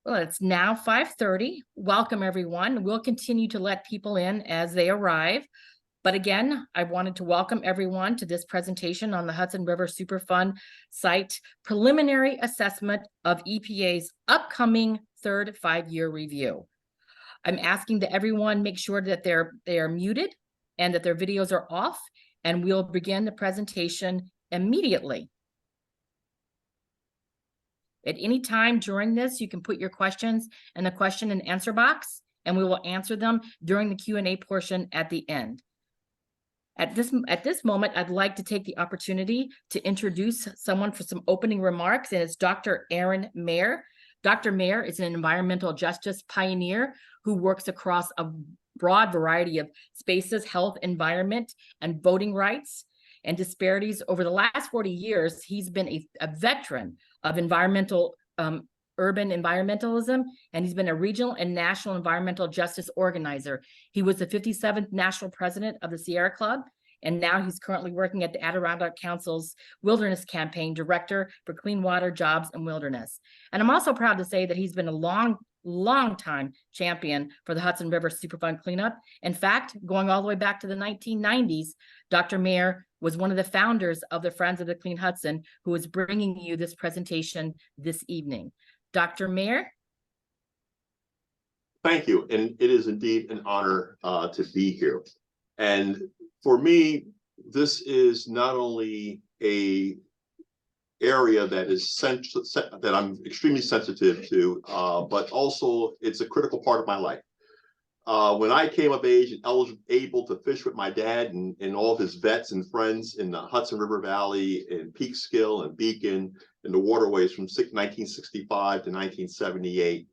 Well, it's now 5:30. Welcome, everyone. We'll continue to let people in as they arrive. But again, I wanted to welcome everyone to this presentation on the Hudson River Superfund site preliminary assessment of EPA's upcoming third five-year review. I'm asking that everyone make sure that they are muted and that their videos are off, and we'll begin the presentation immediately. At any time during this, you can put your questions in the question and answer box, and we will answer them during the Q&A portion at the end. At this moment, I'd like to take the opportunity to introduce someone for some opening remarks, and it's Dr. Aaron Mayer. Dr. Mayer is an environmental justice pioneer who works across a broad variety of spaces, health, environment, and voting rights and disparities. Over the last 40 years, he's been a veteran of urban environmentalism, and he's been a regional and national environmental justice organizer. He was the 57th national president of the Sierra Club, and now he's currently working at the Adirondack Council's Wilderness Campaign, Director for Clean Water, Jobs, and Wilderness. And I'm also proud to say that he's been a long time champion for the Hudson River Superfund cleanup. In fact, going all the way back to the 1990s, Dr. Mayer was one of the founders of the Friends of the Clean Hudson, who is bringing you this presentation this evening. Dr. Mayer? Thank you, and it is indeed an honor to be here. And for me, this is not only a area that is that I'm extremely sensitive to, but also it's a critical part of my life. When I came of age and able to fish with my dad and all of his vets and friends in the Hudson River Valley, in Peekskill and Beacon, and the waterways from 1965 to 1978,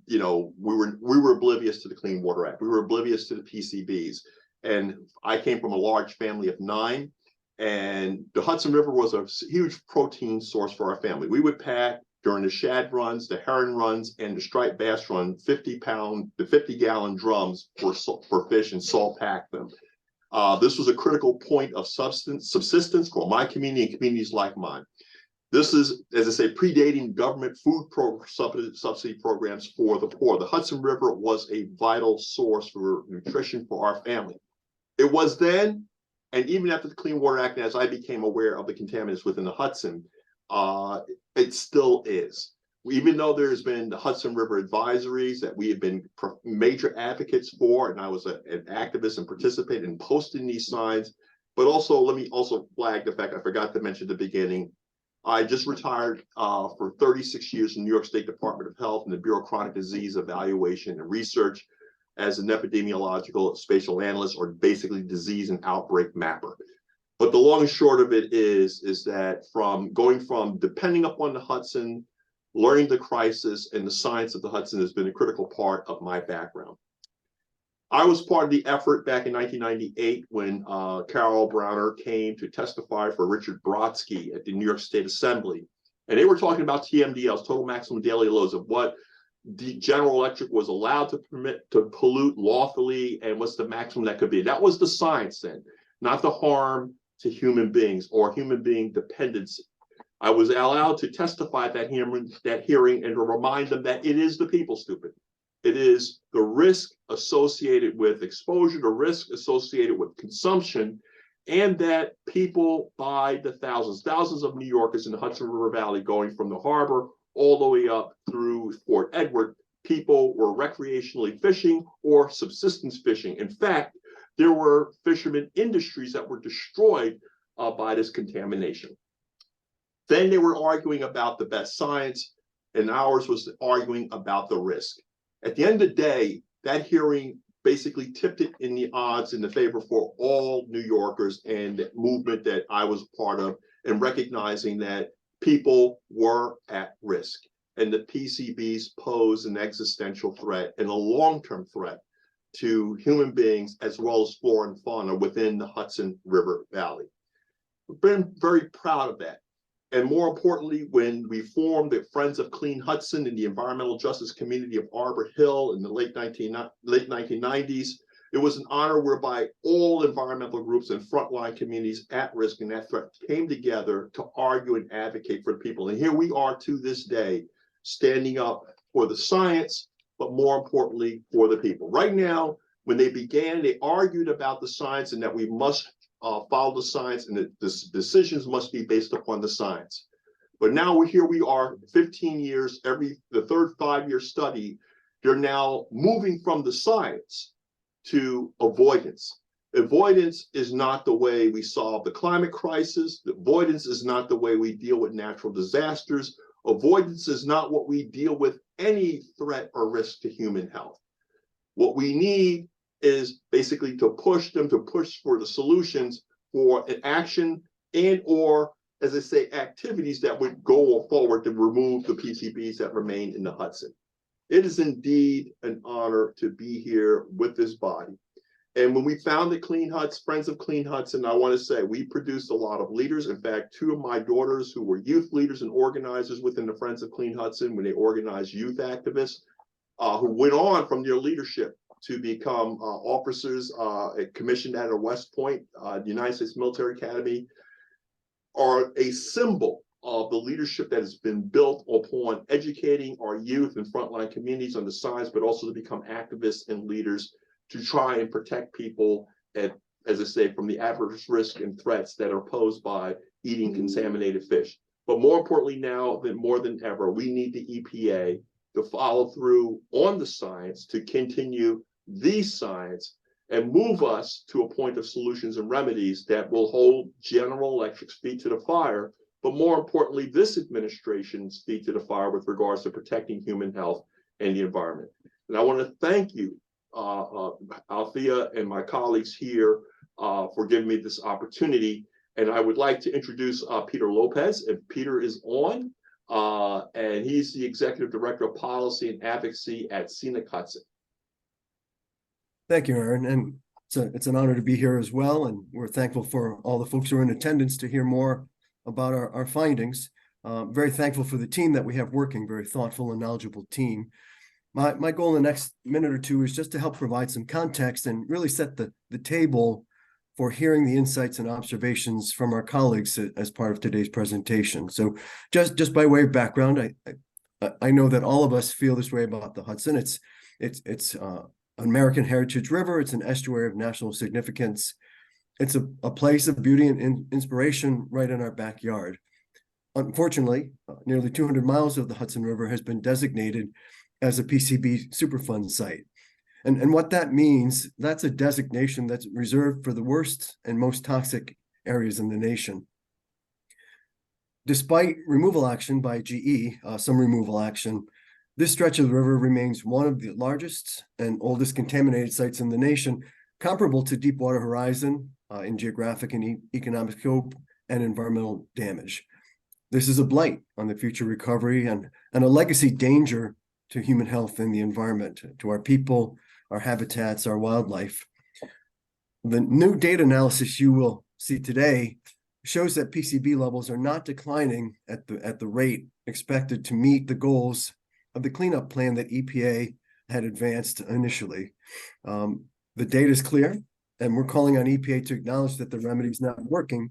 you know, we were oblivious to the Clean Water Act. We were oblivious to the PCBs. And I came from a large family of 9, and the Hudson River was a huge protein source for our family. We would pack during the shad runs, the herring runs, and the striped bass run, 50-gallon drums for fish and salt pack them. This was a critical point of subsistence for my community and communities like mine. This is, as I say, predating government food subsidy programs for the poor. The Hudson River was a vital source for nutrition for our family. It was then, and even after the Clean Water Act, as I became aware of the contaminants within the Hudson, it still is. Even though there's been the Hudson River advisories that we have been major advocates for, and I was an activist and participated in posting these signs, but also let me also flag the fact I forgot to mention at the beginning, I just retired for 36 years in the New York State Department of Health and the Bureau of Chronic Disease Evaluation and Research as an epidemiological spatial analyst, or basically disease and outbreak mapper. But the long and short of it is that going from depending upon the Hudson, learning the crisis and the science of the Hudson has been a critical part of my background. I was part of the effort back in 1998 when Carol Browner came to testify for Richard Brodsky at the New York State Assembly. And they were talking about TMDLs, total maximum daily loads, of what the General Electric was allowed to permit to pollute lawfully and what's the maximum that could be. That was the science then, not the harm to human beings or human being dependency. I was allowed to testify at that hearing and to remind them that it is the people, stupid. It is the risk associated with exposure, the risk associated with consumption, and that people by the thousands of New Yorkers in the Hudson River Valley going from the harbor all the way up through Fort Edward, people were recreationally fishing or subsistence fishing. In fact, there were fishermen industries that were destroyed by this contamination. Then they were arguing about the best science, and ours was arguing about the risk. At the end of the day, that hearing basically tipped it in the odds in the favor for all New Yorkers and the movement that I was part of, and recognizing that people were at risk and the PCBs pose an existential threat and a long-term threat to human beings as well as flora and fauna within the Hudson River Valley. We've been very proud of that. And more importantly, when we formed the Friends of Clean Hudson in the environmental justice community of Arbor Hill in the late 1990s, it was an honor whereby all environmental groups and frontline communities at risk in that threat came together to argue and advocate for the people. And here we are to this day, standing up for the science, but more importantly, for the people. Right now, when they began, they argued about the science and that we must follow the science and that the decisions must be based upon the science. But now here we are, 15 years, the third 5-year study, they're now moving from the science to avoidance. Avoidance is not the way we solve the climate crisis. Avoidance is not the way we deal with natural disasters. Avoidance is not what we deal with any threat or risk to human health. What we need is basically to push for the solutions for an action and or, as I say, activities that would go forward to remove the PCBs that remain in the Hudson. It is indeed an honor to be here with this body. And when we founded Clean Hudson, Friends of Clean Hudson, I want to say we produced a lot of leaders. In fact, 2 of my daughters who were youth leaders and organizers within the Friends of Clean Hudson, when they organized youth activists, who went on from their leadership to become officers commissioned at West Point, the United States Military Academy, are a symbol of the leadership that has been built upon educating our youth and frontline communities on the science, but also to become activists and leaders to try and protect people, as I say, from the adverse risk and threats that are posed by eating contaminated fish. But more importantly now, more than ever, we need the EPA to follow through on the science, to continue the science and move us to a point of solutions and remedies that will hold General Electric's feet to the fire, but more importantly, this administration's feet to the fire with regards to protecting human health and the environment. And I want to thank you, Althea and my colleagues here for giving me this opportunity. And I would like to introduce Peter Lopez. If Peter is on, and he's the Executive Director of Policy and Advocacy at Scenic Hudson. Thank you, Aaron. And it's an honor to be here as well. And we're thankful for all the folks who are in attendance to hear more about our findings. Very thankful for the team that we have working, very thoughtful and knowledgeable team. My goal in the next minute or two is just to help provide some context and really set the table for hearing the insights and observations from our colleagues as part of today's presentation. So just by way of background, I know that all of us feel this way about the Hudson. It's an American heritage river. It's an estuary of national significance. It's a place of beauty and inspiration right in our backyard. Unfortunately, nearly 200 miles of the Hudson River has been designated as a PCB Superfund site. And what that means, that's a designation that's reserved for the worst and most toxic areas in the nation. Despite removal action by GE, some removal action, this stretch of the river remains one of the largest and oldest contaminated sites in the nation, comparable to Deepwater Horizon in geographic and economic scope and environmental damage. This is a blight on the future recovery and a legacy danger to human health and the environment, to our people, our habitats, our wildlife. The new data analysis you will see today shows that PCB levels are not declining at the rate expected to meet the goals of the cleanup plan that EPA had advanced initially. The data is clear, and we're calling on EPA to acknowledge that the remedy is not working,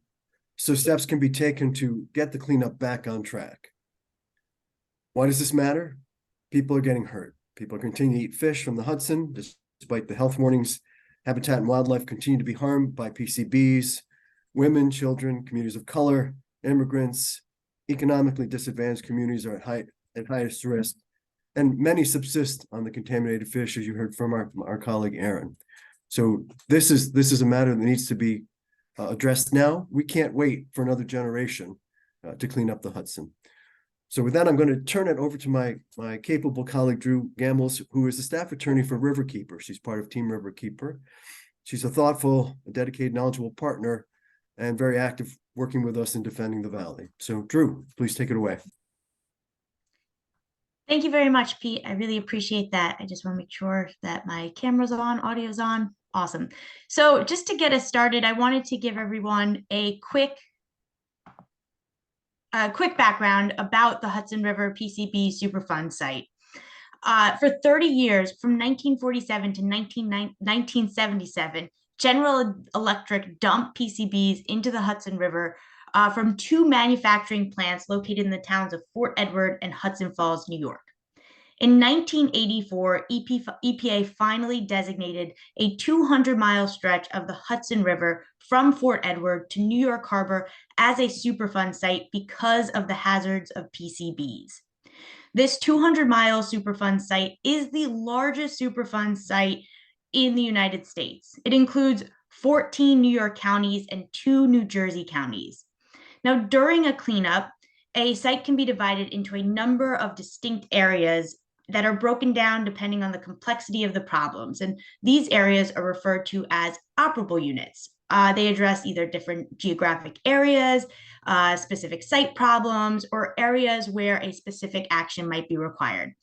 so steps can be taken to get the cleanup back on track. Why does this matter? People are getting hurt. People continue to eat fish from the Hudson, despite the health warnings. Habitat and wildlife continue to be harmed by PCBs. Women, children, communities of color, immigrants, economically disadvantaged communities are at highest risk. And many subsist on the contaminated fish, as you heard from our colleague, Aaron. So this is a matter that needs to be addressed now. We can't wait for another generation to clean up the Hudson. So with that, I'm going to turn it over to my capable colleague, Drew Gambles, who is the staff attorney for Riverkeeper. She's part of Team Riverkeeper. She's a thoughtful, dedicated, knowledgeable partner and very active working with us in defending the valley. So Drew, please take it away. Thank you very much, Pete. I really appreciate that. I just want to make sure that my camera's on, audio's on. Awesome. So just to get us started, I wanted to give everyone a quick background about the Hudson River PCB Superfund site. For 30 years, from 1947 to 1977, General Electric dumped PCBs into the Hudson River from 2 manufacturing plants located in the towns of Fort Edward and Hudson Falls, New York. In 1984, EPA finally designated a 200-mile stretch of the Hudson River from Fort Edward to New York Harbor as a Superfund site because of the hazards of PCBs. This 200-mile Superfund site is the largest Superfund site in the United States. It includes 14 New York counties and 2 New Jersey counties. Now, during a cleanup, a site can be divided into a number of distinct areas that are broken down depending on the complexity of the problems. And these areas are referred to as operable units. They address either different geographic areas, specific site problems, or areas where a specific action might be required.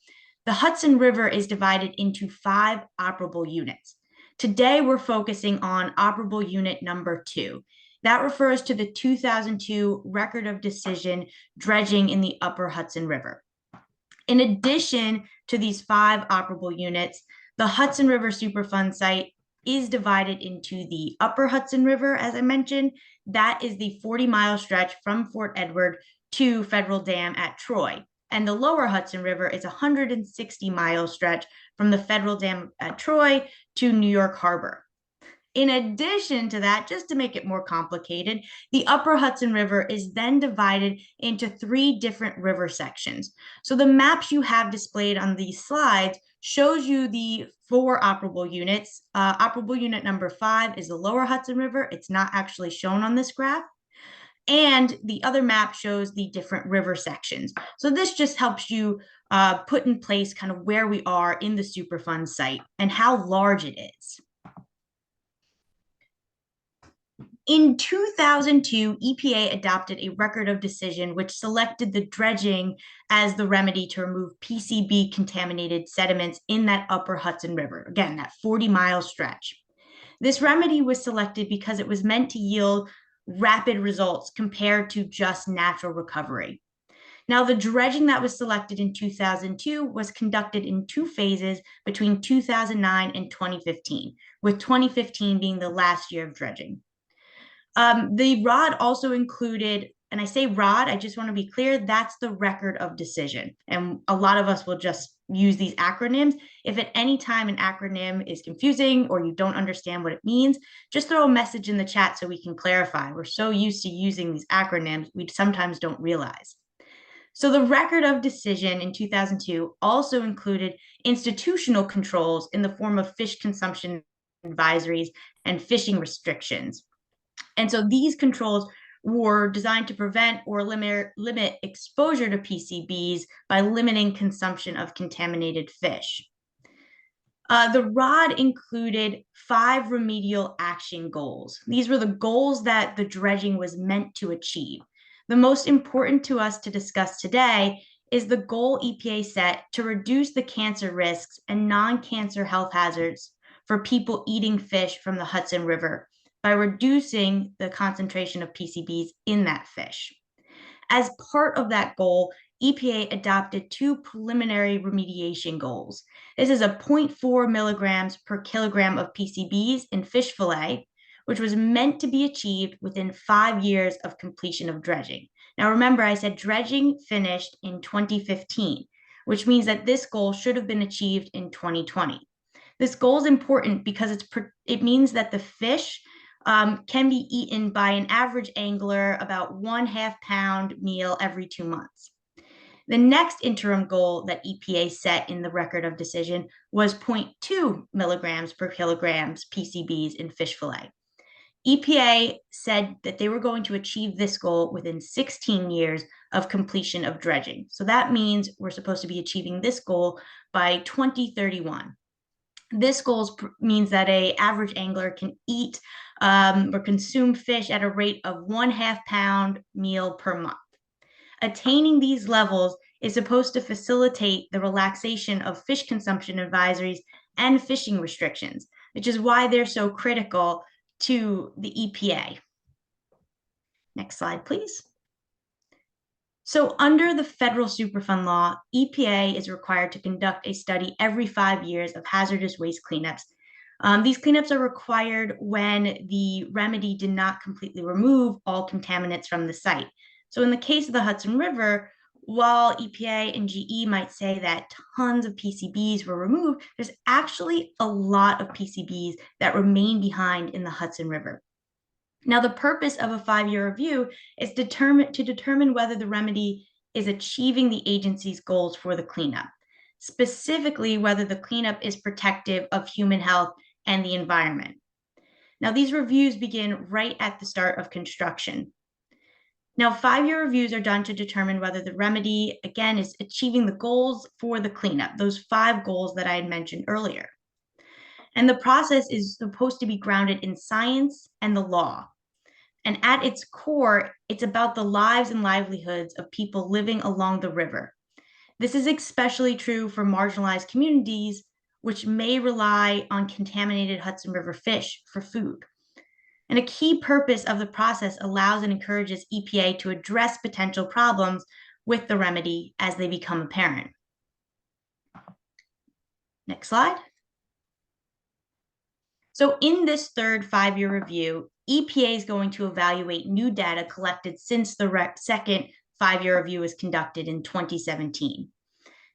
The Hudson River is divided into 5 operable units. Today, we're focusing on operable unit number 2. That refers to the 2002 record of decision dredging in the upper Hudson River. In addition to these 5 operable units, the Hudson River Superfund site is divided into the upper Hudson River, as I mentioned. That is the 40-mile stretch from Fort Edward to Federal Dam at Troy. And the lower Hudson River is a 160-mile stretch from the Federal Dam at Troy to New York Harbor. In addition to that, just to make it more complicated, the upper Hudson River is then divided into 3 different river sections. So the maps you have displayed on these slides shows you the 4 operable units. Operable unit number 5 is the lower Hudson River. It's not actually shown on this graph. And the other map shows the different river sections. So this just helps you put in place kind of where we are in the Superfund site and how large it is. In 2002, EPA adopted a record of decision which selected the dredging as the remedy to remove PCB contaminated sediments in that upper Hudson River, again, that 40-mile stretch. This remedy was selected because it was meant to yield rapid results compared to just natural recovery. Now, the dredging that was selected in 2002 was conducted in 2 phases between 2009 and 2015, with 2015 being the last year of dredging. The ROD also included, and I say ROD, I just want to be clear, that's the record of decision. And a lot of us will just use these acronyms. If at any time an acronym is confusing or you don't understand what it means, just throw a message in the chat so we can clarify. We're so used to using these acronyms, we sometimes don't realize. So the record of decision in 2002 also included institutional controls in the form of fish consumption advisories and fishing restrictions. And so these controls were designed to prevent or limit exposure to PCBs by limiting consumption of contaminated fish. The ROD included 5 remedial action goals. These were the goals that the dredging was meant to achieve. The most important to us to discuss today is the goal EPA set to reduce the cancer risks and non-cancer health hazards for people eating fish from the Hudson River by reducing the concentration of PCBs in that fish. As part of that goal, EPA adopted 2 preliminary remediation goals. This is a 0.4 milligrams per kilogram of PCBs in fish fillet, which was meant to be achieved within 5 years of completion of dredging. Now remember, I said dredging finished in 2015, which means that this goal should have been achieved in 2020. This goal is important because it means that the fish can be eaten by an average angler about 1/2 pound meal every 2 months. The next interim goal that EPA set in the record of decision was 0.2 milligrams per kilograms PCBs in fish fillet. EPA said that they were going to achieve this goal within 16 years of completion of dredging. So that means we're supposed to be achieving this goal by 2031. This goal means that an average angler can eat or consume fish at a rate of 1/2 pound meal per month. Attaining these levels is supposed to facilitate the relaxation of fish consumption advisories and fishing restrictions, which is why they're so critical to the EPA. Next slide, please. So under the federal Superfund law, EPA is required to conduct a study every 5 years of hazardous waste cleanups These cleanups are required when the remedy did not completely remove all contaminants from the site. So in the case of the Hudson River, while EPA and GE might say that tons of PCBs were removed, there's actually a lot of PCBs that remain behind in the Hudson River. Now, the purpose of a 5-year review is to determine whether the remedy is achieving the agency's goals for the cleanup, specifically whether the cleanup is protective of human health and the environment. Now, these reviews begin right at the start of construction. Now, 5-year reviews are done to determine whether the remedy, again, is achieving the goals for the cleanup, those 5 goals that I had mentioned earlier. And the process is supposed to be grounded in science and the law. And at its core, it's about the lives and livelihoods of people living along the river. This is especially true for marginalized communities, which may rely on contaminated Hudson River fish for food. And a key purpose of the process allows and encourages EPA to address potential problems with the remedy as they become apparent. Next slide. So in this third 5-year review, EPA is going to evaluate new data collected since the second 5-year review was conducted in 2017.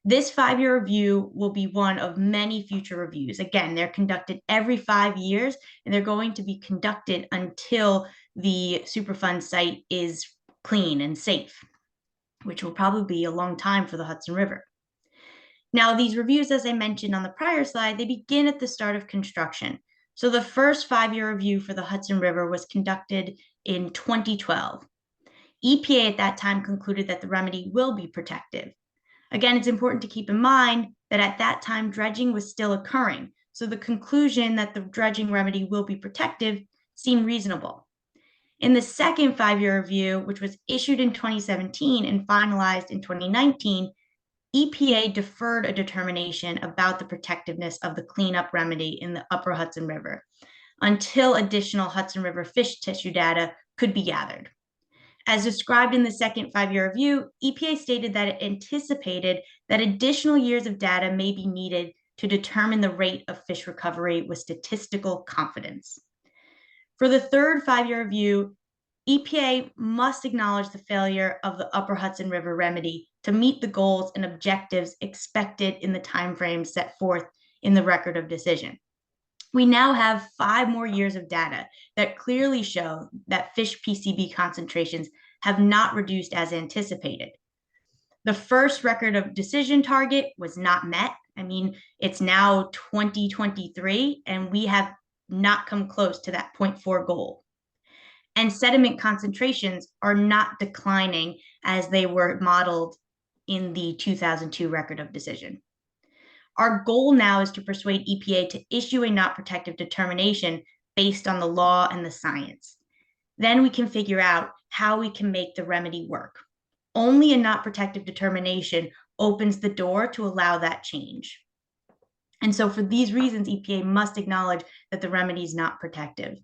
This 5-year review will be one of many future reviews. Again, they're conducted every 5 years, and they're going to be conducted until the Superfund site is clean and safe, which will probably be a long time for the Hudson River. Now, these reviews, as I mentioned on the prior slide, they begin at the start of construction. So the first 5-year review for the Hudson River was conducted in 2012. EPA at that time concluded that the remedy will be protective. Again, it's important to keep in mind that at that time, dredging was still occurring. So the conclusion that the dredging remedy will be protective seemed reasonable. In the second 5-year review, which was issued in 2017 and finalized in 2019, EPA deferred a determination about the protectiveness of the cleanup remedy in the upper Hudson River until additional Hudson River fish tissue data could be gathered. As described in the second 5-year review, EPA stated that it anticipated that additional years of data may be needed to determine the rate of fish recovery with statistical confidence. For the third 5-year review, EPA must acknowledge the failure of the upper Hudson River remedy to meet the goals and objectives expected in the timeframe set forth in the record of decision. We now have 5 more years of data that clearly show that fish PCB concentrations have not reduced as anticipated. The first record of decision target was not met. I mean, it's now 2023, and we have not come close to that 0.4 goal. And sediment concentrations are not declining as they were modeled in the 2002 record of decision. Our goal now is to persuade EPA to issue a not protective determination based on the law and the science. Then we can figure out how we can make the remedy work. Only a not protective determination opens the door to allow that change. And so for these reasons, EPA must acknowledge that the remedy is not protective.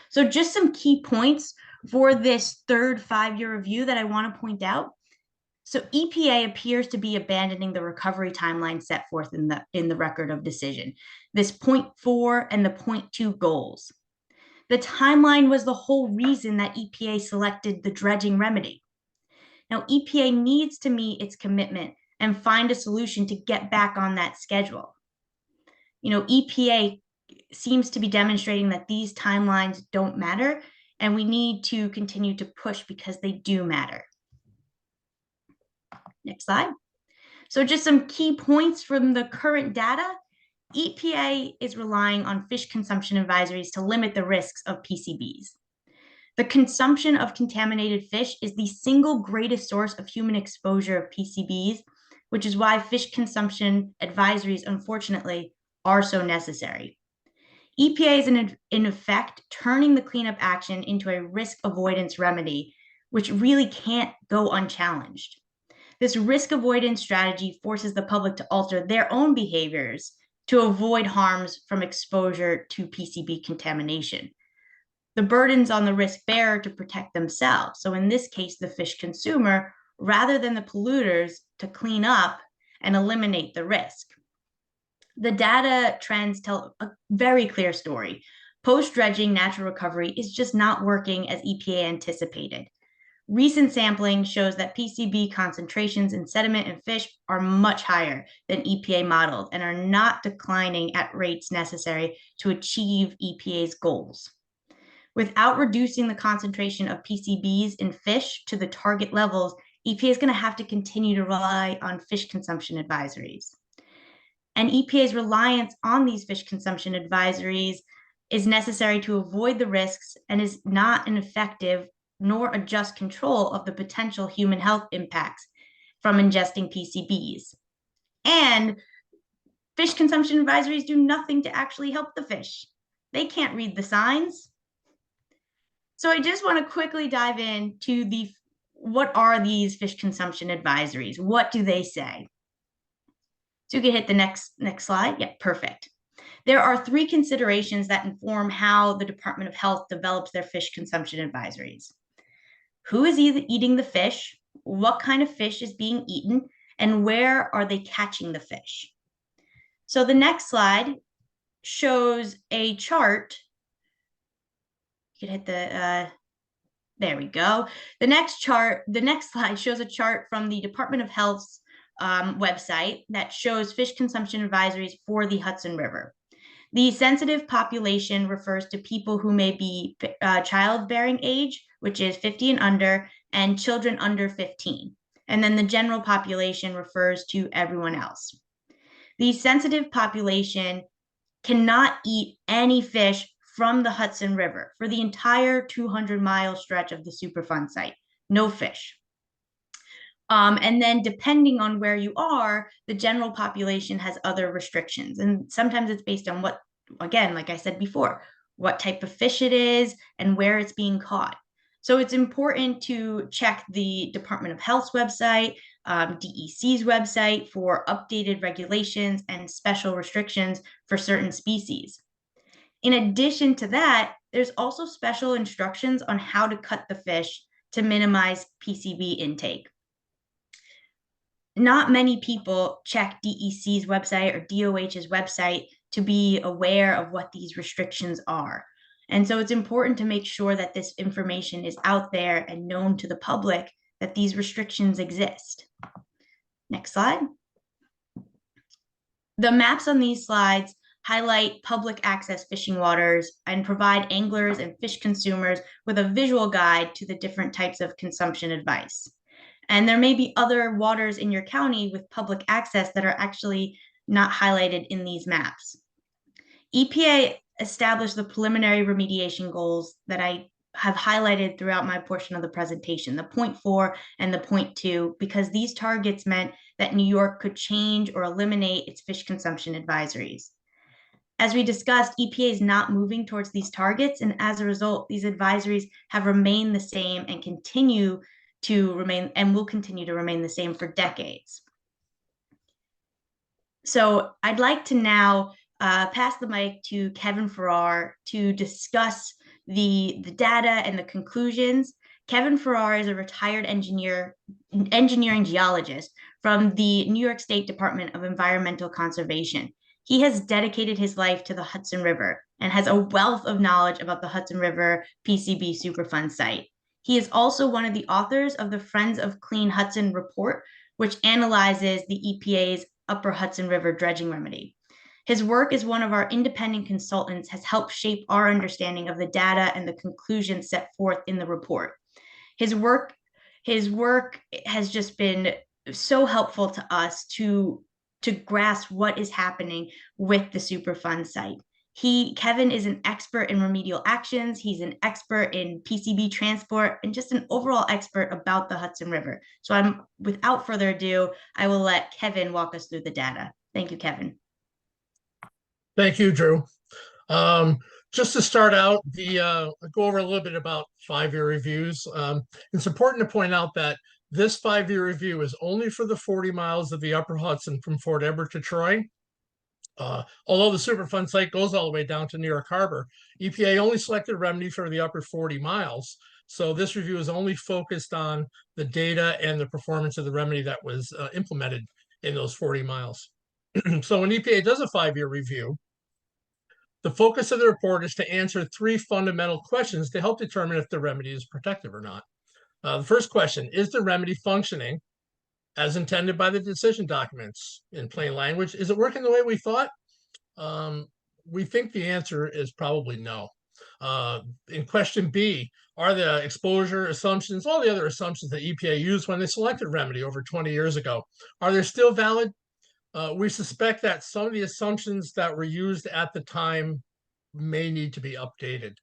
So just some key points for this third 5-year review that I want to point out. So EPA appears to be abandoning the recovery timeline set forth in the record of decision, this 0.4 and the 0.2 goals. The timeline was the whole reason that EPA selected the dredging remedy. Now, EPA needs to meet its commitment and find a solution to get back on that schedule. You know, EPA seems to be demonstrating that these timelines don't matter, and we need to continue to push because they do matter. Next slide. So just some key points from the current data. EPA is relying on fish consumption advisories to limit the risks of PCBs. The consumption of contaminated fish is the single greatest source of human exposure of PCBs, which is why fish consumption advisories, unfortunately, are so necessary. EPA is in effect turning the cleanup action into a risk avoidance remedy, which really can't go unchallenged. This risk avoidance strategy forces the public to alter their own behaviors to avoid harms from exposure to PCB contamination. The burden's on the risk bearer to protect themselves. So in this case, the fish consumer, rather than the polluters to clean up and eliminate the risk. The data trends tell a very clear story. Post-dredging natural recovery is just not working as EPA anticipated. Recent sampling shows that PCB concentrations in sediment and fish are much higher than EPA modeled and are not declining at rates necessary to achieve EPA's goals. Without reducing the concentration of PCBs in fish to the target levels, EPA is going to have to continue to rely on fish consumption advisories. And EPA's reliance on these fish consumption advisories is necessary to avoid the risks and is not an effective nor a just control of the potential human health impacts from ingesting PCBs. And fish consumption advisories do nothing to actually help the fish. They can't read the signs. So I just want to quickly dive into what are these fish consumption advisories? What do they say? So you can hit the next slide. Yeah, perfect. There are 3 considerations that inform how the Department of Health develops their fish consumption advisories. Who is eating the fish? What kind of fish is being eaten? And where are they catching the fish? So the next slide shows a chart. You can hit there we go. The next slide shows a chart from the Department of Health's website that shows fish consumption advisories for the Hudson River. The sensitive population refers to people who may be childbearing age, which is 50 and under, and children under 15. And then the general population refers to everyone else. The sensitive population cannot eat any fish from the Hudson River for the entire 200-mile stretch of the Superfund site. No fish. And then depending on where you are, the general population has other restrictions. And sometimes it's based on what, again, like I said before, what type of fish it is and where it's being caught. So it's important to check the Department of Health's website, DEC's website for updated regulations and special restrictions for certain species. In addition to that, there's also special instructions on how to cut the fish to minimize PCB intake. Not many people check DEC's website or DOH's website to be aware of what these restrictions are. And so it's important to make sure that this information is out there and known to the public that these restrictions exist. Next slide. The maps on these slides highlight public access fishing waters and provide anglers and fish consumers with a visual guide to the different types of consumption advice. And there may be other waters in your county with public access that are actually not highlighted in these maps. EPA established the preliminary remediation goals that I have highlighted throughout my portion of the presentation, the 0.4 and the 0.2, because these targets meant that New York could change or eliminate its fish consumption advisories. As we discussed, EPA is not moving towards these targets, and as a result, these advisories have remained the same and continue to remain and will continue to remain the same for decades. So I'd like to now pass the mic to Kevin Farrar to discuss the data and the conclusions. Kevin Farrar is a retired engineering geologist from the New York State Department of Environmental Conservation. He has dedicated his life to the Hudson River and has a wealth of knowledge about the Hudson River PCB Superfund site. He is also one of the authors of the Friends of Clean Hudson report, which analyzes the EPA's Upper Hudson River dredging remedy. His work as one of our independent consultants has helped shape our understanding of the data and the conclusions set forth in the report. His work has just been so helpful to us to grasp what is happening with the Superfund site. Kevin is an expert in remedial actions. He's an expert in PCB transport and just an overall expert about the Hudson River. So without further ado, I will let Kevin walk us through the data. Thank you, Kevin. Thank you, Drew. Just to start out, I'll go over a little bit about 5-year reviews. It's important to point out that this 5-year review is only for the 40 miles of the Upper Hudson from Fort Edward to Troy. Although the Superfund site goes all the way down to New York Harbor, EPA only selected a remedy for the upper 40 miles. So this review is only focused on the data and the performance of the remedy that was implemented in those 40 miles. So when EPA does a 5-year review, the focus of the report is to answer 3 fundamental questions to help determine if the remedy is protective or not. The first question, is the remedy functioning as intended by the decision documents? In plain language, is it working the way we thought? We think the answer is probably no. In question B, are the exposure assumptions, all the other assumptions that EPA used when they selected remedy over 20 years ago, are they still valid? We suspect that some of the assumptions that were used at the time may need to be updated.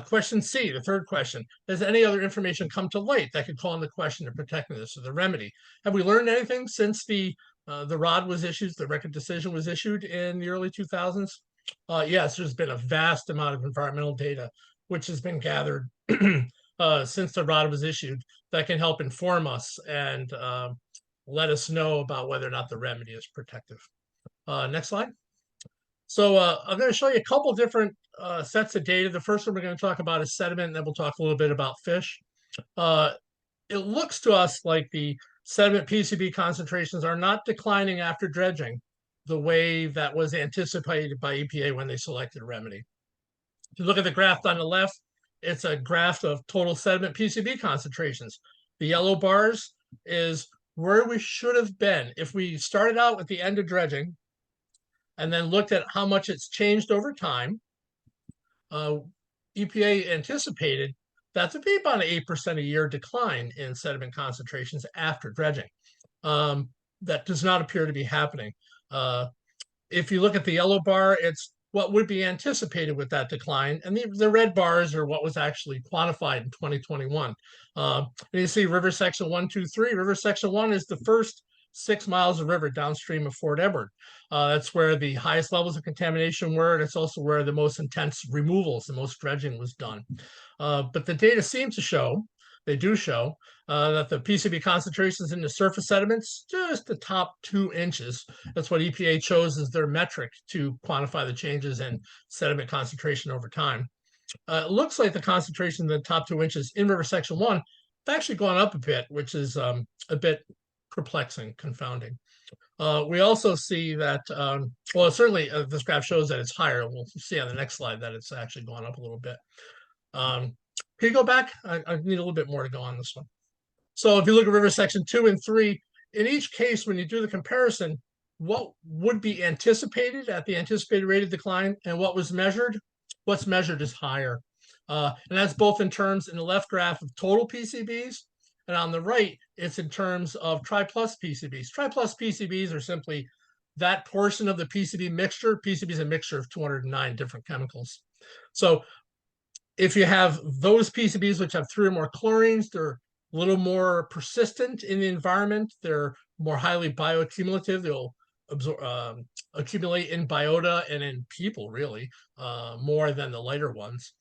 Question C, the third question, has any other information come to light that could call into question the protectiveness of the remedy? Have we learned anything since the ROD was issued, the record decision was issued in the early 2000s? Yes, there's been a vast amount of environmental data which has been gathered since the ROD was issued that can help inform us and let us know about whether or not the remedy is protective. Next slide. So I'm going to show you a couple different sets of data. The first one we're going to talk about is sediment, and then we'll talk a little bit about fish. It looks to us like the sediment PCB concentrations are not declining after dredging the way that was anticipated by EPA when they selected a remedy. If you look at the graph on the left, it's a graph of total sediment PCB concentrations. The yellow bars is where we should have been if we started out with the end of dredging and then looked at how much it's changed over time. EPA anticipated that to be about an 8% a year decline in sediment concentrations after dredging. That does not appear to be happening. If you look at the yellow bar, it's what would be anticipated with that decline, and the red bars are what was actually quantified in 2021. And you see river section 1, 2, 3. River section 1 is the first 6 miles of river downstream of Fort Edward. That's where the highest levels of contamination were, and it's also where the most intense removals, the most dredging was done. But the data seem to show, they do show, that the PCB concentrations in the surface sediments, just the top 2 inches. That's what EPA chose as their metric to quantify the changes in sediment concentration over time. It looks like the concentration in the top 2 inches in river section 1 have actually gone up a bit, which is a bit perplexing, confounding. We also see that, well, certainly this graph shows that it's higher. We'll see on the next slide that it's actually gone up a little bit. Can you go back? I need a little bit more to go on this one. So if you look at river section 2 and 3, in each case, when you do the comparison, what would be anticipated at the anticipated rate of decline and what was measured, what's measured is higher. And that's both in terms in the left graph of total PCBs, and on the right, it's in terms of tri-plus PCBs. Tri-plus PCBs are simply that portion of the PCB mixture. PCB is a mixture of 209 different chemicals. So if you have those PCBs which have 3 or more chlorines, they're a little more persistent in the environment. They're more highly bioaccumulative. They'll accumulate in biota and in people, really, more than the lighter ones.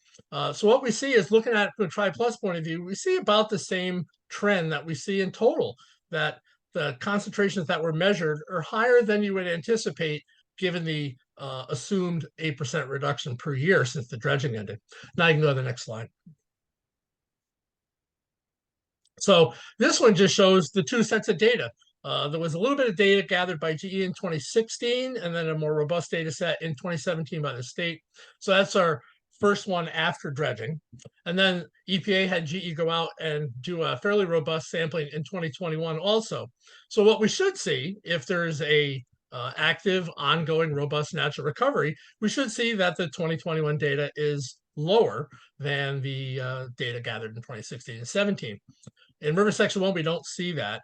So what we see is, looking at it from a tri-plus point of view, we see about the same trend that we see in total, that the concentrations that were measured are higher than you would anticipate given the assumed 8% reduction per year since the dredging ended. Now you can go to the next slide. So this one just shows the 2 sets of data. There was a little bit of data gathered by GE in 2016, and then a more robust data set in 2017 by the state. So that's our first one after dredging. And then EPA had GE go out and do a fairly robust sampling in 2021 also. So what we should see, if there's a active, ongoing, robust natural recovery, we should see that the 2021 data is lower than the data gathered in 2016 and 17. In river section 1, we don't see that.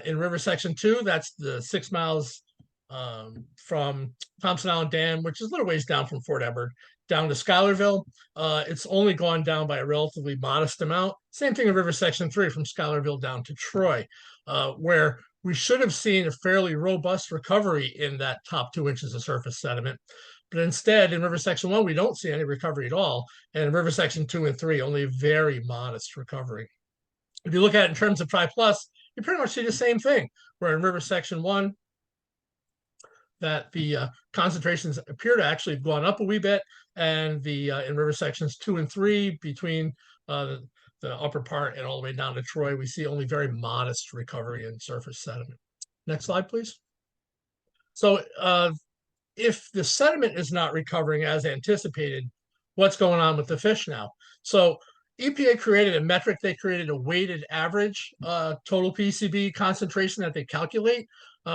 In river section 2, that's the 6 miles from Thompson Island Dam, which is a little ways down from Fort Edward, down to Schuylerville. It's only gone down by a relatively modest amount. Same thing in river section 3 from Schuylerville down to Troy, where we should have seen a fairly robust recovery in that top 2 inches of surface sediment. But instead, in river section 1, we don't see any recovery at all. And in river section 2 and 3, only a very modest recovery. If you look at it in terms of tri-plus, you pretty much see the same thing, where in river section 1, that the concentrations appear to actually have gone up a wee bit, and the in river sections 2 and 3, between the upper part and all the way down to Troy, we see only very modest recovery in surface sediment. Next slide, please. So if the sediment is not recovering as anticipated, what's going on with the fish now? So EPA created a metric. They created a weighted average total PCB concentration that they calculate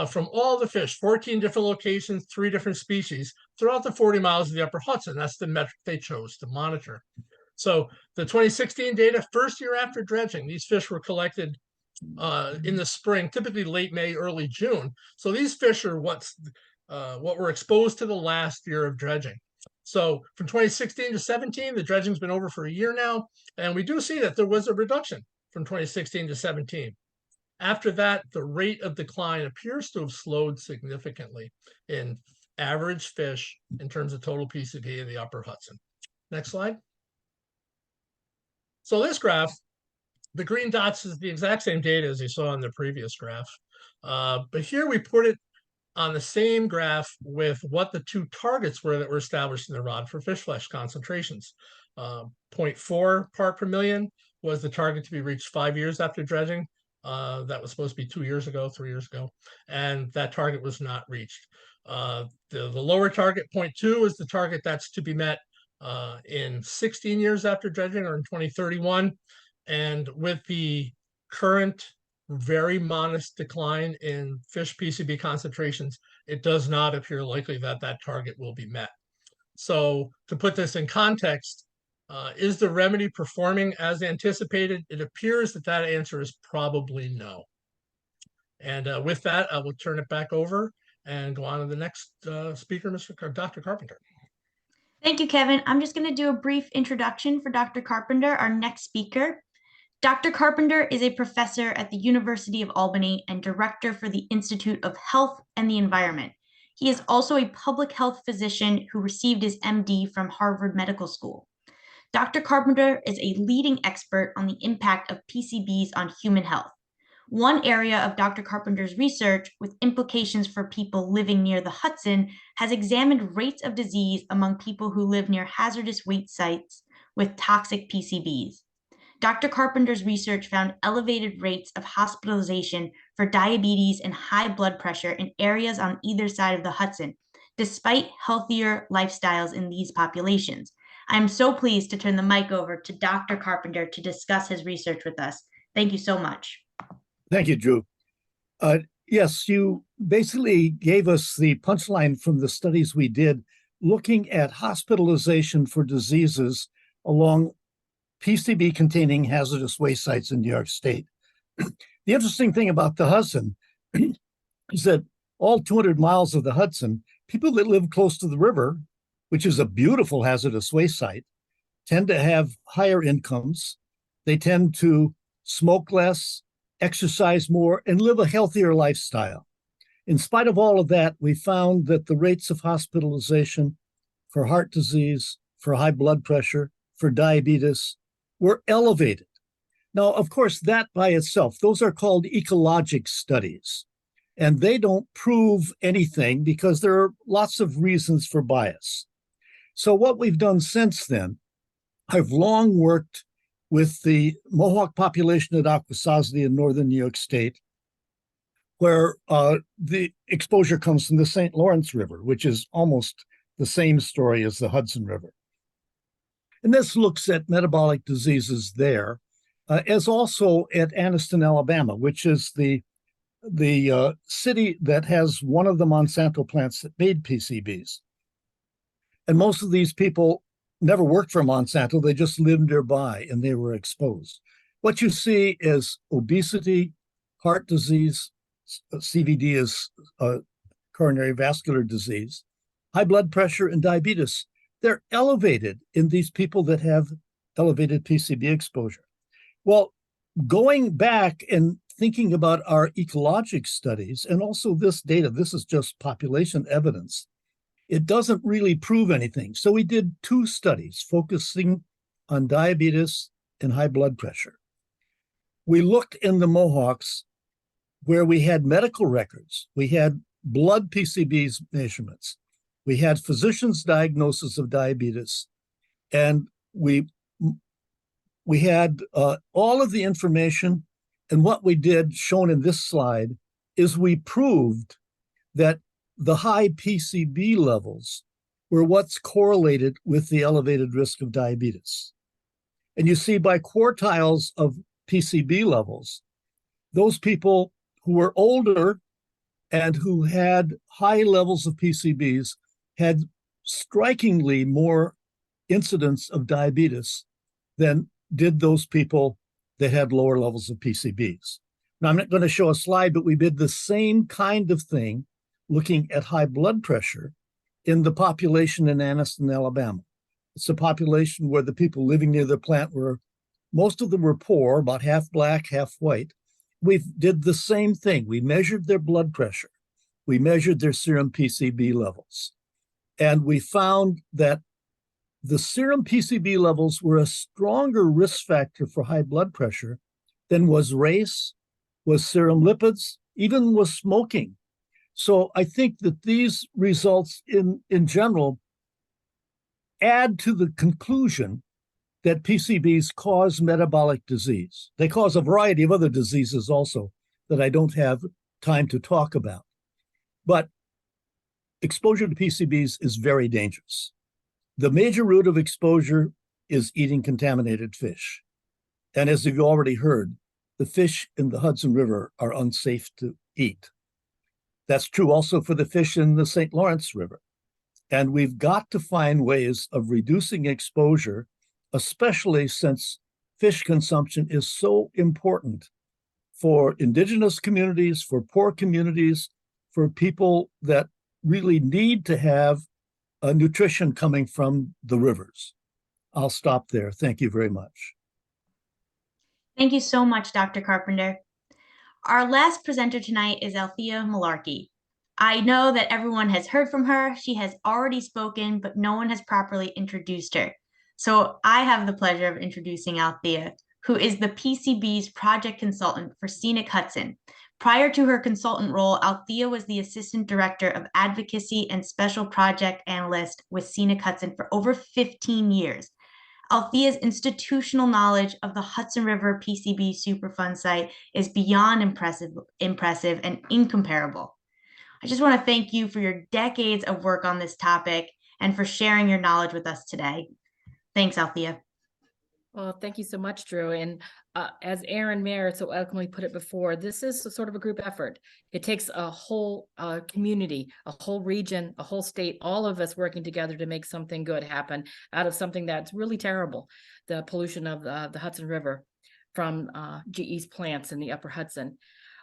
from all the fish, 14 different locations, 3 different species throughout the 40 miles of the upper Hudson. That's the metric they chose to monitor. So the 2016 data, first year after dredging, these fish were collected in the spring, typically late May, early June. So these fish are what were exposed to the last year of dredging. So from 2016 to 17, the dredging's been over for a year now, and we do see that there was a reduction from 2016 to 17. After that, the rate of decline appears to have slowed significantly in average fish in terms of total PCB in the upper Hudson. Next slide. So this graph, the green dots is the exact same data as you saw in the previous graph. But here we put it on the same graph with what the 2 targets were that were established in the rod for fish flesh concentrations. 0.4 part per million was the target to be reached 5 years after dredging. That was supposed to be 2 years ago, 3 years ago, and that target was not reached. The lower target, 0.2, is the target that's to be met in 16 years after dredging, or in 2031. And with the current very modest decline in fish PCB concentrations, it does not appear likely that that target will be met. So to put this in context, is the remedy performing as anticipated? It appears that that answer is probably no. And with that, I will turn it back over and go on to the next speaker, Dr. Carpenter. Thank you, Kevin. I'm just going to do a brief introduction for Dr. Carpenter, our next speaker. Dr. Carpenter is a professor at the University of Albany and director for the Institute of Health and the Environment. He is also a public health physician who received his MD from Harvard Medical School. Dr. Carpenter is a leading expert on the impact of PCBs on human health. One area of Dr. Carpenter's research, with implications for people living near the Hudson, has examined rates of disease among people who live near hazardous waste sites with toxic PCBs. Dr. Carpenter's research found elevated rates of hospitalization for diabetes and high blood pressure in areas on either side of the Hudson, despite healthier lifestyles in these populations. I am so pleased to turn the mic over to Dr. Carpenter to discuss his research with us. Thank you so much. Thank you, Drew. Yes, you basically gave us the punchline from the studies we did looking at hospitalization for diseases along PCB-containing hazardous waste sites in New York State. The interesting thing about the Hudson is that all 200 miles of the Hudson, people that live close to the river, which is a beautiful hazardous waste site, tend to have higher incomes. They tend to smoke less, exercise more, and live a healthier lifestyle. In spite of all of that, we found that the rates of hospitalization for heart disease, for high blood pressure, for diabetes were elevated. Now, of course, that by itself, those are called ecologic studies, and they don't prove anything because there are lots of reasons for bias. So what we've done since then, I've long worked with the Mohawk population at Akwesasne in northern New York State, where the exposure comes from the St. Lawrence River, which is almost the same story as the Hudson River. And this looks at metabolic diseases there, as also at Anniston, Alabama, which is the city that has one of the Monsanto plants that made PCBs. And most of these people never worked for Monsanto, they just lived nearby and they were exposed. What you see is obesity, heart disease, CVD is coronary vascular disease, high blood pressure, and diabetes. They're elevated in these people that have elevated PCB exposure. Well, going back and thinking about our ecologic studies, and also this data, this is just population evidence, it doesn't really prove anything. So we did 2 studies focusing on diabetes and high blood pressure. We looked in the Mohawks where we had medical records. We had blood PCBs measurements. We had physicians' diagnosis of diabetes, and we had all of the information. And what we did, shown in this slide, is we proved that the high PCB levels were what's correlated with the elevated risk of diabetes. And you see by quartiles of PCB levels, those people who were older and who had high levels of PCBs had strikingly more incidence of diabetes than did those people that had lower levels of PCBs. Now, I'm not going to show a slide, but we did the same kind of thing looking at high blood pressure in the population in Anniston, Alabama. It's a population where the people living near the plant were, most of them were poor, about half black, half white. We did the same thing. We measured their blood pressure. We measured their serum PCB levels. And we found that the serum PCB levels were a stronger risk factor for high blood pressure than was race, was serum lipids, even was smoking. So I think that these results in general add to the conclusion that PCBs cause metabolic disease. They cause a variety of other diseases also that I don't have time to talk about. But exposure to PCBs is very dangerous. The major route of exposure is eating contaminated fish. And as you've already heard, the fish in the Hudson River are unsafe to eat. That's true also for the fish in the St. Lawrence River. And we've got to find ways of reducing exposure, especially since fish consumption is so important for indigenous communities, for poor communities, for people that really need to have nutrition coming from the rivers. I'll stop there. Thank you very much. Thank you so much, Dr. Carpenter. Our last presenter tonight is Althea Malarkey. I know that everyone has heard from her. She has already spoken, but no one has properly introduced her. So I have the pleasure of introducing Althea, who is the PCB's project consultant for Scenic Hudson. Prior to her consultant role, Althea was the Assistant Director of Advocacy and Special Project Analyst with Scenic Hudson for over 15 years. Althea's institutional knowledge of the Hudson River PCB Superfund site is beyond impressive and incomparable. I just want to thank you for your decades of work on this topic and for sharing your knowledge with us today. Thanks, Althea. Well, thank you so much, Drew. And as Aaron Mayer so eloquently put it before, this is a sort of a group effort. It takes a whole community, a whole region, a whole state, all of us working together to make something good happen out of something that's really terrible, the pollution of the Hudson River from GE's plants in the Upper Hudson.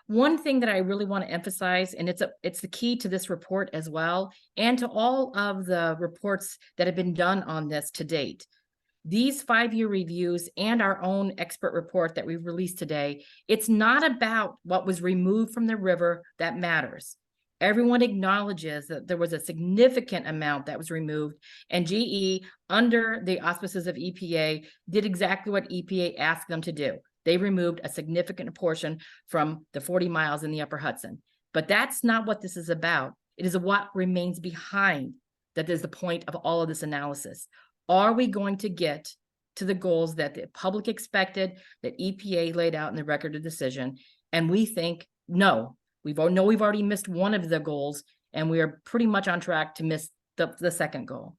One thing that I really want to emphasize, and it's the key to this report as well, and to all of the reports that have been done on this to date. These 5-year reviews and our own expert report that we've released today, it's not about what was removed from the river that matters. Everyone acknowledges that there was a significant amount that was removed, and GE, under the auspices of EPA, did exactly what EPA asked them to do. They removed a significant portion from the 40 miles in the Upper Hudson. But that's not what this is about. It is what remains behind that is the point of all of this analysis. Are we going to get to the goals that the public expected, that EPA laid out in the record of decision? And we think, no, we've already missed one of the goals, and we are pretty much on track to miss the second goal.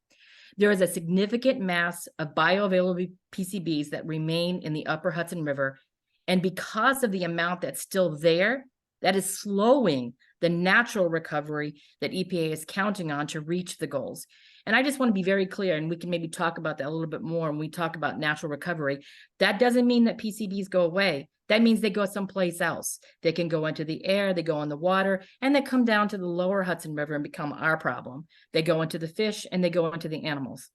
There is a significant mass of bioavailable PCBs that remain in the Upper Hudson River. And because of the amount that's still there, that is slowing the natural recovery that EPA is counting on to reach the goals. And I just want to be very clear, and we can maybe talk about that a little bit more when we talk about natural recovery. That doesn't mean that PCBs go away. That means they go someplace else. They can go into the air, they go in the water, and they come down to the lower Hudson River and become our problem. They go into the fish and they go into the animals.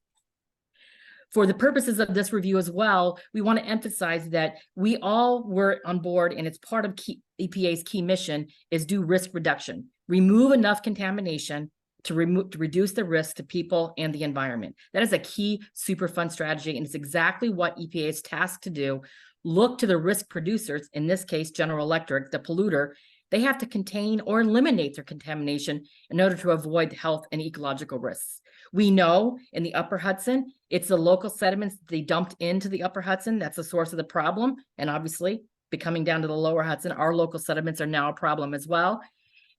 For the purposes of this review as well, we want to emphasize that we all were on board, and it's part of EPA's key mission is do risk reduction. Remove enough contamination to reduce the risk to people and the environment. That is a key Superfund strategy, and it's exactly what EPA is tasked to do. Look to the risk producers, in this case, General Electric, the polluter. They have to contain or eliminate their contamination in order to avoid health and ecological risks. We know in the Upper Hudson, it's the local sediments they dumped into the Upper Hudson that's the source of the problem. And obviously, coming down to the lower Hudson, our local sediments are now a problem as well.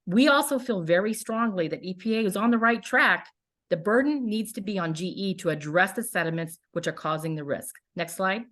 We also feel very strongly that EPA is on the right track. The burden needs to be on GE to address the sediments which are causing the risk. Next slide.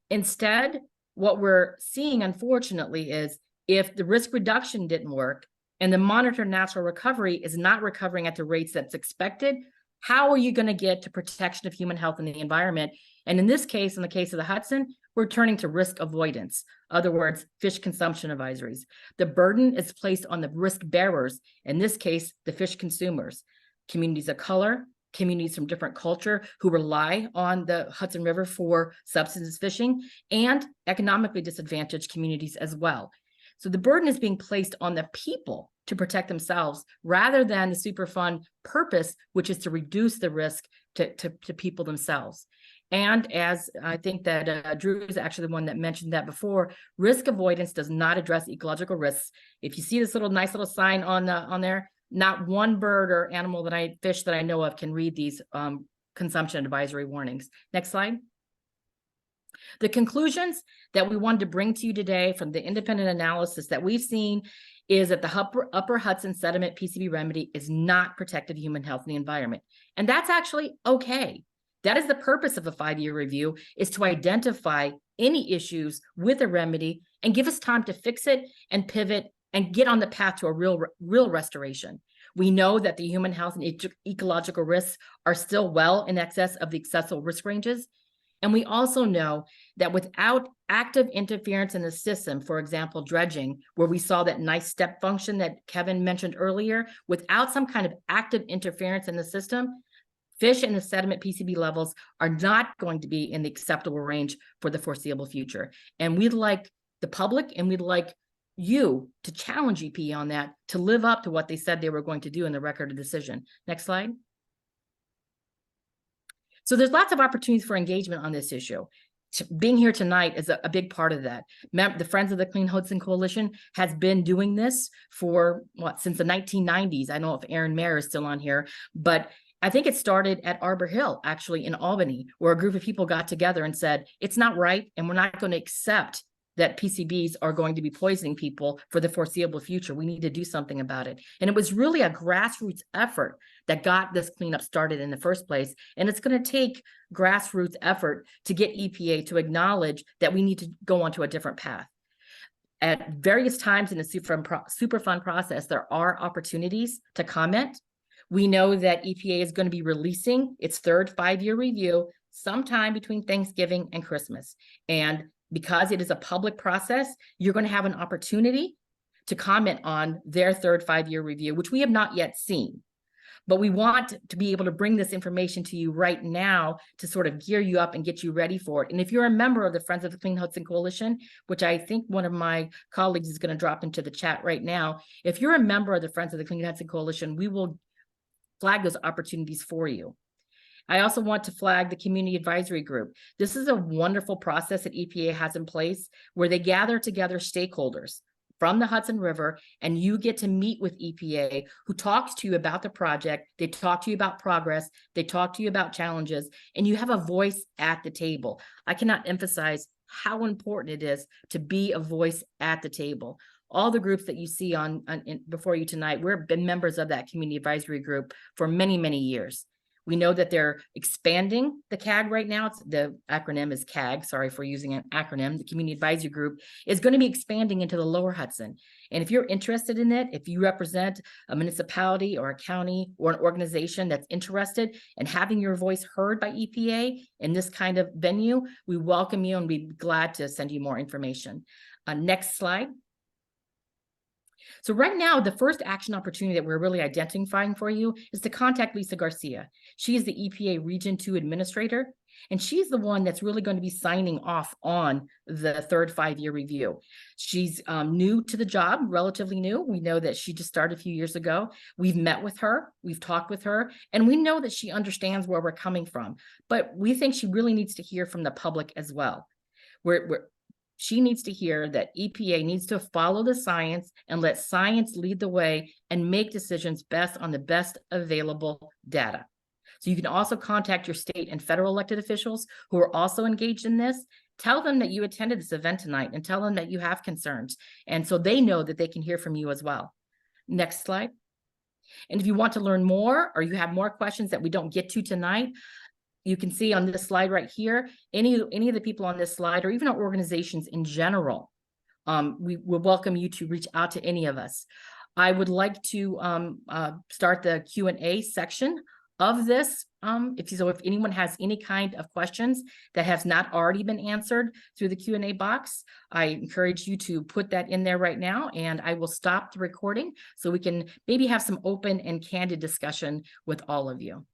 Instead, what we're seeing, unfortunately, is if the risk reduction didn't work and the monitored natural recovery is not recovering at the rates that's expected, how are you going to get to protection of human health and the environment? And in this case, in the case of the Hudson, we're turning to risk avoidance. Other words, fish consumption advisories. The burden is placed on the risk bearers, in this case, the fish consumers, communities of color, communities from different culture who rely on the Hudson River for subsistence fishing, and economically disadvantaged communities as well. So the burden is being placed on the people to protect themselves rather than the Superfund purpose, which is to reduce the risk to people themselves. And as I think that Drew is actually the one that mentioned that before, risk avoidance does not address ecological risks. If you see this nice little sign on there, not one bird or animal fish that I know of can read these consumption advisory warnings. Next slide. The conclusions that we wanted to bring to you today from the independent analysis that we've seen is that the upper Hudson sediment PCB remedy is not protective of human health and the environment. And that's actually okay. That is the purpose of a 5-year review, is to identify any issues with a remedy and give us time to fix it and pivot and get on the path to a real restoration. We know that the human health and ecological risks are still well in excess of the acceptable risk ranges. And we also know that without active interference in the system, for example, dredging, where we saw that nice step function that Kevin mentioned earlier, without some kind of active interference in the system, fish in the sediment PCB levels are not going to be in the acceptable range for the foreseeable future. And we'd like the public and we'd like you to challenge EPA on that, to live up to what they said they were going to do in the record of decision. Next slide. So there's lots of opportunities for engagement on this issue. Being here tonight is a big part of that. The Friends of the Clean Hudson Coalition has been doing this for since the 1990s. I don't know if Aaron Mayer is still on here, but I think it started at Arbor Hill, actually in Albany, where a group of people got together and said, it's not right, and we're not going to accept that PCBs are going to be poisoning people for the foreseeable future. We need to do something about it. And it was really a grassroots effort that got this cleanup started in the first place. And it's going to take grassroots effort to get EPA to acknowledge that we need to go onto a different path. At various times in the Superfund process, there are opportunities to comment. We know that EPA is going to be releasing its third 5-year review sometime between Thanksgiving and Christmas. And because it is a public process, you're going to have an opportunity to comment on their third 5-year review, which we have not yet seen. But we want to be able to bring this information to you right now to sort of gear you up and get you ready for it. And if you're a member of the Friends of the Clean Hudson Coalition, which I think one of my colleagues is going to drop into the chat right now, if you're a member of the Friends of the Clean Hudson Coalition, we will flag those opportunities for you. I also want to flag the Community Advisory Group. This is a wonderful process that EPA has in place where they gather together stakeholders from the Hudson River, and you get to meet with EPA, who talks to you about the project. They talk to you about progress. They talk to you about challenges, and you have a voice at the table. I cannot emphasize how important it is to be a voice at the table. All the groups that you see before you tonight, we've been members of that Community Advisory Group for many, many years. We know that they're expanding the CAG right now. The acronym is CAG. Sorry for using an acronym. The Community Advisory Group is going to be expanding into the lower Hudson. And if you're interested in it, if you represent a municipality or a county or an organization that's interested in having your voice heard by EPA in this kind of venue, we welcome you and we'd be glad to send you more information. Next slide. So right now, the first action opportunity that we're really identifying for you is to contact Lisa Garcia. She is the EPA Region 2 Administrator, and she's the one that's really going to be signing off on the third 5-year review. She's new to the job, relatively new. We know that she just started a few years ago. We've met with her, we've talked with her, and we know that she understands where we're coming from. But we think she really needs to hear from the public as well. She needs to hear that EPA needs to follow the science and let science lead the way and make decisions best on the best available data. So you can also contact your state and federal elected officials who are also engaged in this tell them that you attended this event tonight and tell them that you have concerns. And so they know that they can hear from you as well. Next slide. And if you want to learn more, or you have more questions that we don't get to tonight, you can see on this slide right here, any of the people on this slide, or even our organizations in general, we will welcome you to reach out to any of us. I would like to start the Q&A section of this. If anyone has any kind of questions that has not already been answered through the Q&A box, I encourage you to put that in there right now, and I will stop the recording so we can maybe have some open and candid discussion with all of you.